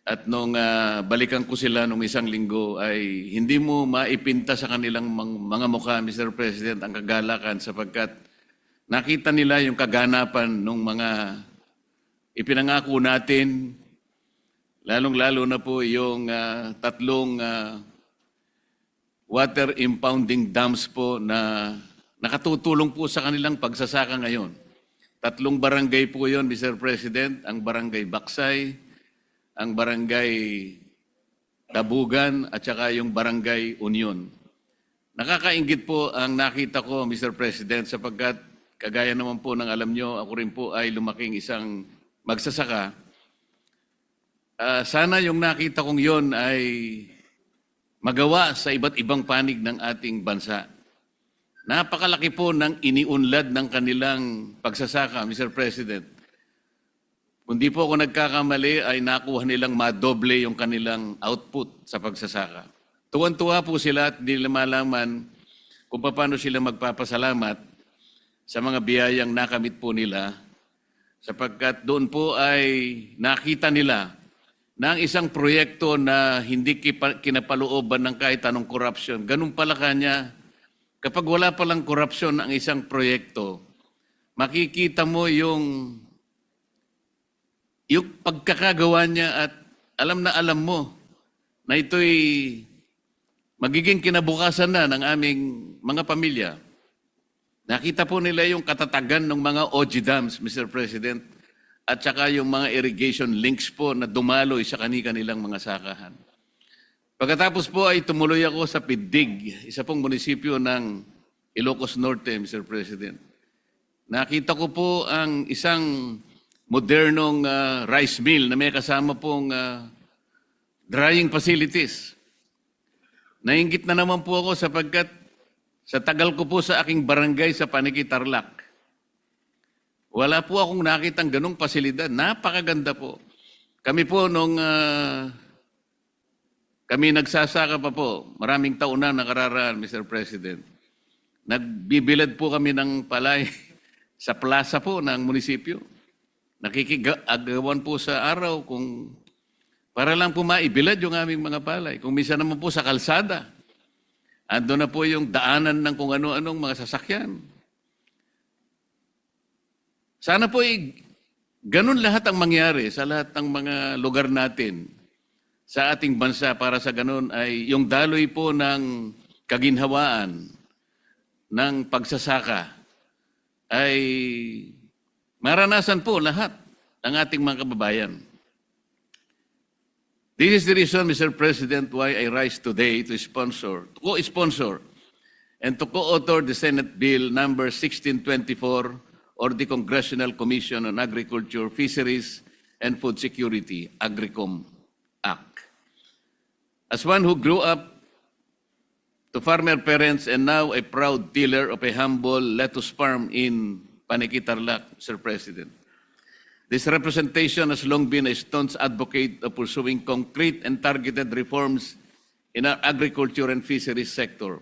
At nung balikan ko sila nung isang linggo ay hindi mo maipinta sa kanilang mga mukha, Mr. President, ang kagalakan sapagkat nakita nila yung kaganapan ng mga ipinangako natin, lalong-lalo na po yung tatlong water impounding dams po na nakatutulong po sa kanilang pagsasaka ngayon. 3 barangay po yon, Mr. President, ang barangay Baksay, ang barangay Tabugan, at saka yung barangay Union. Nakakaingit po ang nakita ko, Mr. President, sapagkat kagaya naman po ng alam nyo, ako rin po ay lumaking isang magsasaka. Sana yung nakita kong yon ay magawa sa iba't ibang panig ng ating bansa. Napakalaki po ng iniunlad ng kanilang pagsasaka, Mr. President. Kung di po ako nagkakamali, ay nakuha nilang madoble yung kanilang output sa pagsasaka. Tuwan-tuwa po sila at hindi nila malaman kung paano sila magpapasalamat sa mga biyayang nakamit po nila, sapagkat doon po ay nakita nila na ang isang proyekto na hindi kinapalooban ng kahit anong korupsyon, ganun pala kanya, kapag wala palang korupsyon ang isang proyekto, makikita mo yung pagkakagawa niya at alam na alam mo na ito'y magiging kinabukasan na ng aming mga pamilya. Nakita po nila yung katatagan ng mga OG dams, Mr. President, at saka yung mga irrigation links po na dumaloy sa kanilang mga sakahan. Pagkatapos po ay tumuloy ako sa Pidig, isa pong munisipyo ng Ilocos Norte, Mr. President. Nakita ko po ang isang modernong rice mill na may kasama pong drying facilities. Nainggit na naman po ako sapagkat sa tagal ko po sa aking barangay sa Paniki, Tarlac, wala po akong nakitang ganong pasilidad. Napakaganda po. Kami po nung kami nagsasaka pa po, maraming taon na nakararaan, Mr. President. Nagbibilad po kami ng palay sa plaza po ng munisipyo. Nakikigagawan po sa araw kung para lang po maibilad yung aming mga palay. Kung minsan naman po sa kalsada, ando na po yung daanan ng kung ano-anong mga sasakyan. Sana po ganun lahat ang mangyari sa lahat ng mga lugar natin sa ating bansa para sa ganun ay yung daloy po ng kaginhawaan ng pagsasaka ay maranasan po lahat ng ating mga kababayan. This is the reason, Mr. President, why I rise today to co-sponsor and to co-author the Senate Bill number 1624 or the Congressional Commission on Agriculture, Fisheries, and Food Security, AGRICOM Act. As one who grew up to farmer parents and now a proud tiller of a humble lettuce farm in Paniki, Tarlac, Mr. President, this representation has long been a staunch advocate of pursuing concrete and targeted reforms in our agriculture and fisheries sector.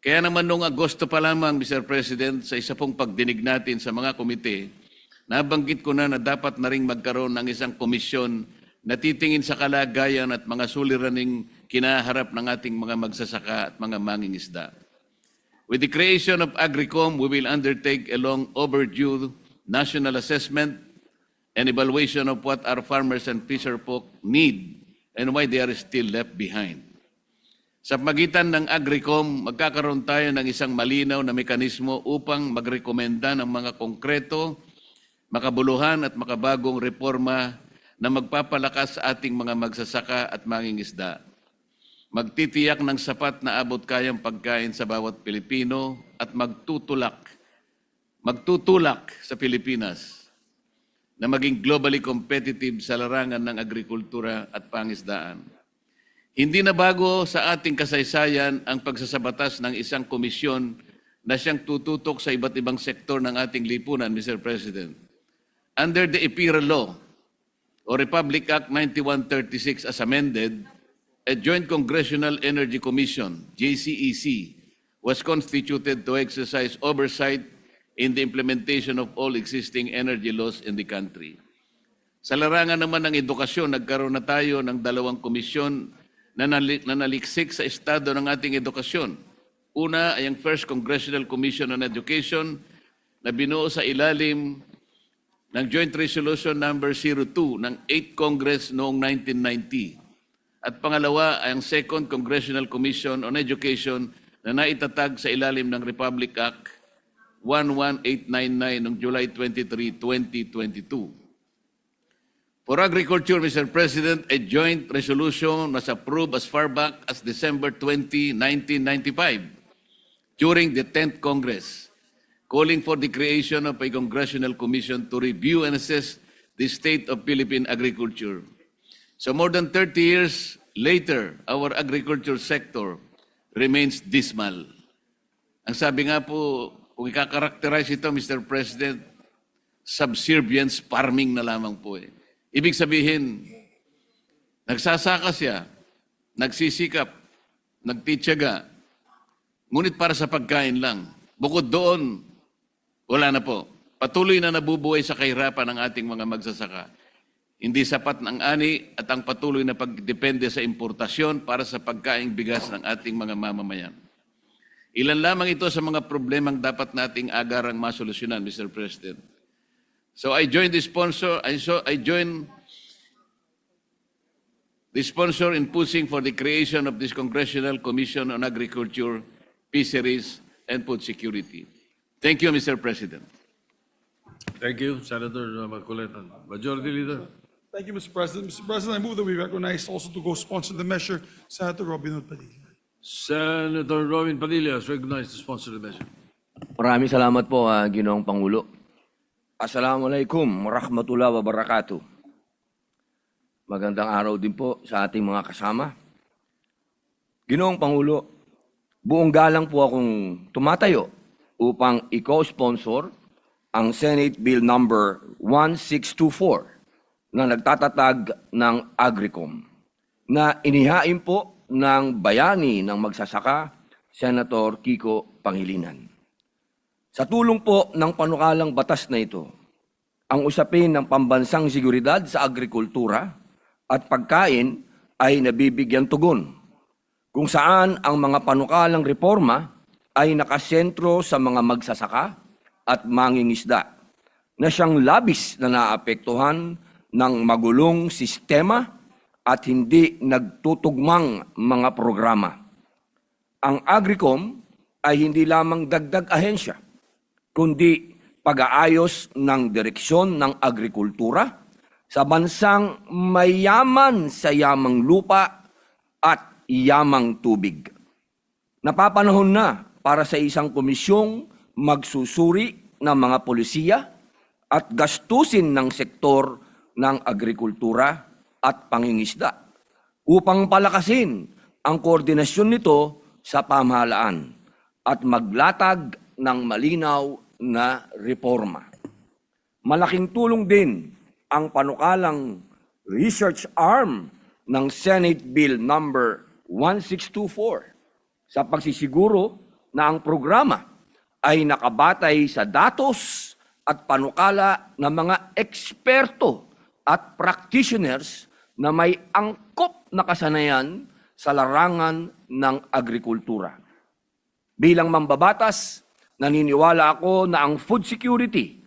Kaya naman noong Agosto pa lamang, Mr. President, sa isa pong pagdinig natin sa mga komite, nabanggit ko na dapat na ring magkaroon ng isang komisyon na titingin sa kalagayan at mga suliraning kinaharap ng ating mga magsasaka at mga mangingisda. With the creation of AGRICOM, we will undertake a long overdue national assessment and evaluation of what our farmers and fisherfolk need and why they are still left behind. Sa pagitan ng AGRICOM, magkakaroon tayo ng isang malinaw na mekanismo upang magrekomenda ng mga konkreto, makabuluhan at makabagong reforma na magpapalakas sa ating mga magsasaka at mangingisda. magtitiyak ng sapat na abot-kayang pagkain sa bawat Pilipino at magtutulak sa Pilipinas na maging globally competitive sa larangan ng agrikultura at pangisdaan. Hindi na bago sa ating kasaysayan ang pagsasabatas ng isang komisyon na siyang tututok sa iba't ibang sektor ng ating lipunan, Mr. President. Under the EPIRA Law o Republic Act 9136 as amended, a Joint Congressional Energy Commission, JCEC, was constituted to exercise oversight in the implementation of all existing energy laws in the country. Sa larangan naman ng edukasyon, nagkaroon na tayo ng 2 komisyon na naliksik sa estado ng ating edukasyon. Una ay ang First Congressional Commission on Education na binuo sa ilalim ng Joint Resolution Number 02 ng 8th Congress noong 1990. At pangalawa ay ang Second Congressional Commission on Education na naitatag sa ilalim ng Republic Act 11899 noong July 23, 2022. For agriculture, Mr. President, a joint resolution was approved as far back as December 20, 1995 during the 10th Congress, calling for the creation of a congressional commission to review and assess the state of Philippine agriculture. So more than 30 years later, our agriculture sector remains dismal. Ang sabi nga po, kung i-characterize ito, Mr. President, subservience farming na lamang po eh. Ibig sabihin, nagsasaka siya, nagsisikap, nagtityaga, ngunit para sa pagkain lang. Bukod doon, wala na po. Patuloy na nabubuhay sa kahirapan ng ating mga magsasaka. Hindi sapat ng ani at ang patuloy na pagdepende sa importasyon para sa pagkaing bigas ng ating mga mamamayan. Ilan lamang ito sa mga problemang dapat nating agarang masolusyonan, Mr. President. So I join the sponsor in pushing for the creation of this Congressional Commission on Agriculture, Fisheries, and Food Security. Thank you, Mr. President. Thank you, Senator Marcoleta. Majority Leader. Thank you, Mr. President. Mr. President, I move that we recognize also to co-sponsor the measure Senator Robin Hood Padilla. Senator Robin Padilla is recognized to sponsor the measure. Maraming salamat po, Ginoong Pangulo. Assalamualaikum warahmatullahi wabarakatuh. Magandang araw din po sa ating mga kasama. Ginoong Pangulo, buong galang po akong tumatayo upang i-co-sponsor ang Senate Bill number 1624 na nagtatatag ng Agricom na inihain po ng bayani ng magsasaka, Senator Kiko Pangilinan. Sa tulong po ng panukalang batas na ito, ang usapin ng pambansang seguridad sa agrikultura at pagkain ay nabibigyan tugon, kung saan ang mga panukalang reforma ay nakasentro sa mga magsasaka at mangingisda na siyang labis na naapektuhan ng magulong sistema at hindi nagtutugmang mga programa. Ang Agricom ay hindi lamang dagdag ahensya, kundi pag-aayos ng direksyon ng agrikultura sa bansang mayaman sa yamang lupa at yamang tubig. Napapanahon na para sa isang komisyong magsusuri ng mga polisiya at gastusin ng sektor ng agrikultura at pangingisda upang palakasin ang koordinasyon nito sa pamahalaan at maglatag ng malinaw na reforma. Malaking tulong din ang panukalang research arm ng Senate Bill number 1624 sa pagsisiguro na ang programa ay nakabatay sa datos at panukala ng mga eksperto at practitioners na may angkop na kasanayan sa larangan ng agrikultura. Bilang mambabatas, naniniwala ako na ang food security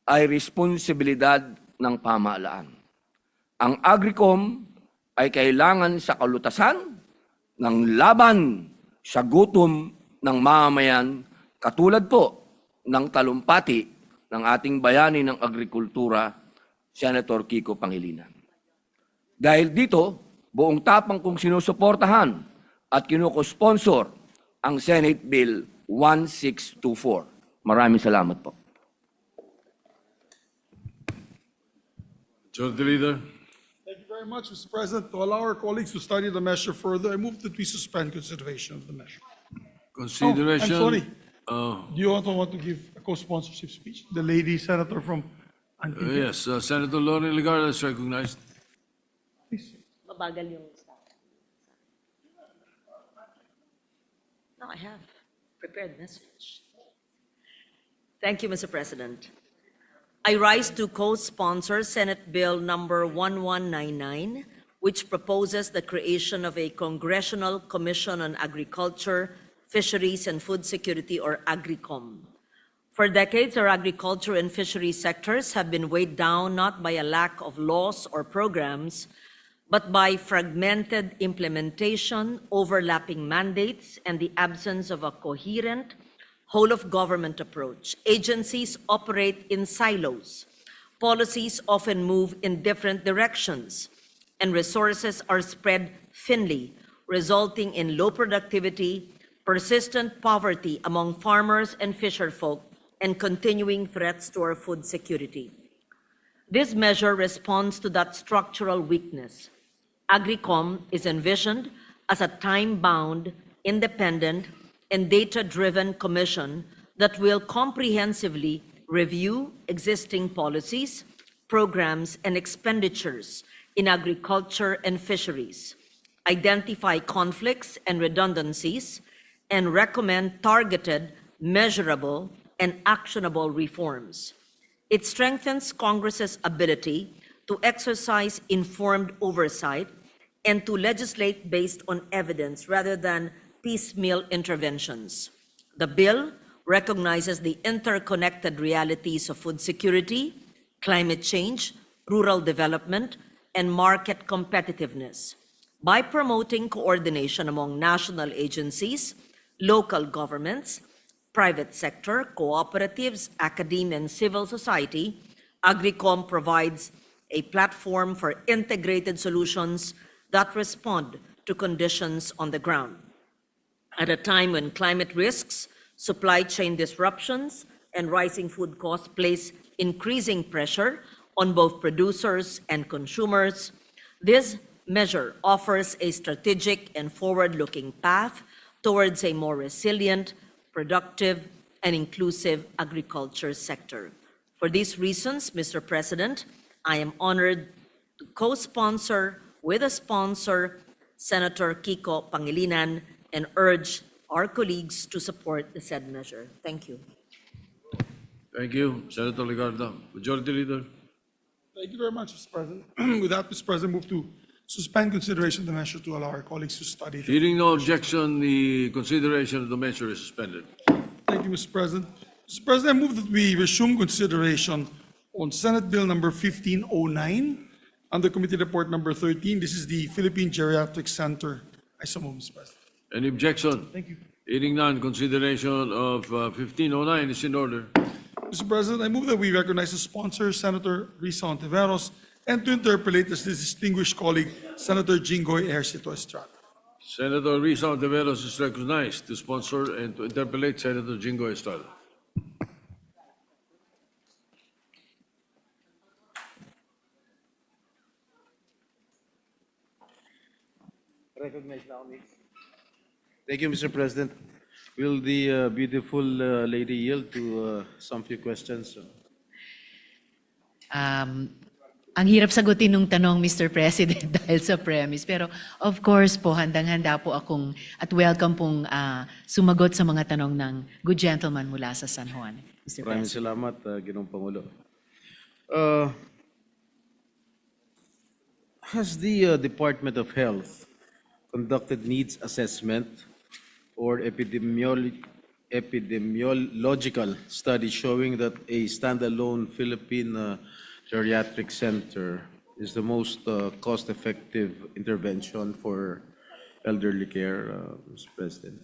ay responsibilidad ng pamahalaan. Ang Agricom ay kailangan sa kalutasan ng laban sa gutom ng mamamayan katulad po ng talumpati ng ating bayani ng agrikultura, Senator Kiko Pangilinan. Dahil dito, buong tapang kong sinusuportahan at kinuko-sponsor ang Senate Bill 1624. Maraming salamat po. Majority Leader. Thank you very much, Mr. President. To allow our colleagues to study the measure further, I move that we suspend consideration of the measure. Consideration. I'm sorry. Uh, Do you also want to give a co-sponsorship speech? The lady senator from Antique. yes, Senator Lorna Legarda is recognized. Please. Mabagal yung staff. No, I have prepared message. Thank you, Mr. President. I rise to co-sponsor Senate Bill number 1199, which proposes the creation of a Congressional Commission on Agriculture, Fisheries, and Food Security, or AGRICOM. For decades, our agriculture and fisheries sectors have been weighed down not by a lack of laws or programs, but by fragmented implementation, overlapping mandates, and the absence of a coherent, whole-of-government approach. Agencies operate in silos. Policies often move in different directions, and resources are spread thinly, resulting in low productivity, persistent poverty among farmers and fisherfolk, and continuing threats to our food security. This measure responds to that structural weakness. AGRICOM is envisioned as a time-bound, independent, and data-driven commission that will comprehensively review existing policies, programs, and expenditures in agriculture and fisheries, identify conflicts and redundancies, and recommend targeted, measurable, and actionable reforms. It strengthens Congress's ability to exercise informed oversight and to legislate based on evidence rather than piecemeal interventions. The bill recognizes the interconnected realities of food security, climate change, rural development, and market competitiveness. By promoting coordination among national agencies, local governments, private sector, cooperatives, academia, and civil society, AGRICOM provides a platform for integrated solutions that respond to conditions on the ground. At a time when climate risks, supply chain disruptions, and rising food costs place increasing pressure on both producers and consumers, this measure offers a strategic and forward-looking path towards a more resilient, productive, and inclusive agriculture sector. For these reasons, Mr. President, I am honored to co-sponsor with a sponsor, Senator Kiko Pangilinan, and urge our colleagues to support the said measure. Thank you. Thank you, Senator Legarda. Majority Leader. Thank you very much, Mr. President. With that, Mr. President, move to suspend consideration of the measure to allow our colleagues to study. Hearing no objection, the consideration of the measure is suspended. Thank you, Mr. President. Mr. President, I move that we resume consideration on Senate Bill number 1509 under Committee Report number 13. This is the Philippine Geriatric Center. I so move, Mr. President. Any objection? Thank you. Hearing none, consideration of 1509 is in order. Mr. President, I move that we recognize the sponsor, Senator Risa Ontiveros, and to interpolate as this distinguished colleague, Senator Jinggoy Ejercito Estrada. Senator Risa Ontiveros is recognized to sponsor and to interpolate Senator Jingo Estrada. Thank you, Mr. President. Will the beautiful lady yield to some few questions? Ang hirap sagutin nung tanong, Mr. President, dahil sa premise. Pero of course po, handang-handa po akong at welcome pong sumagot sa mga tanong ng good gentleman mula sa San Juan. Mr. Maraming President. salamat, Ginoong Pangulo. Has the Department of Health conducted needs assessment or epidemiological study showing that a standalone Philippine geriatric center is the most cost-effective intervention for elderly care, Mr. President?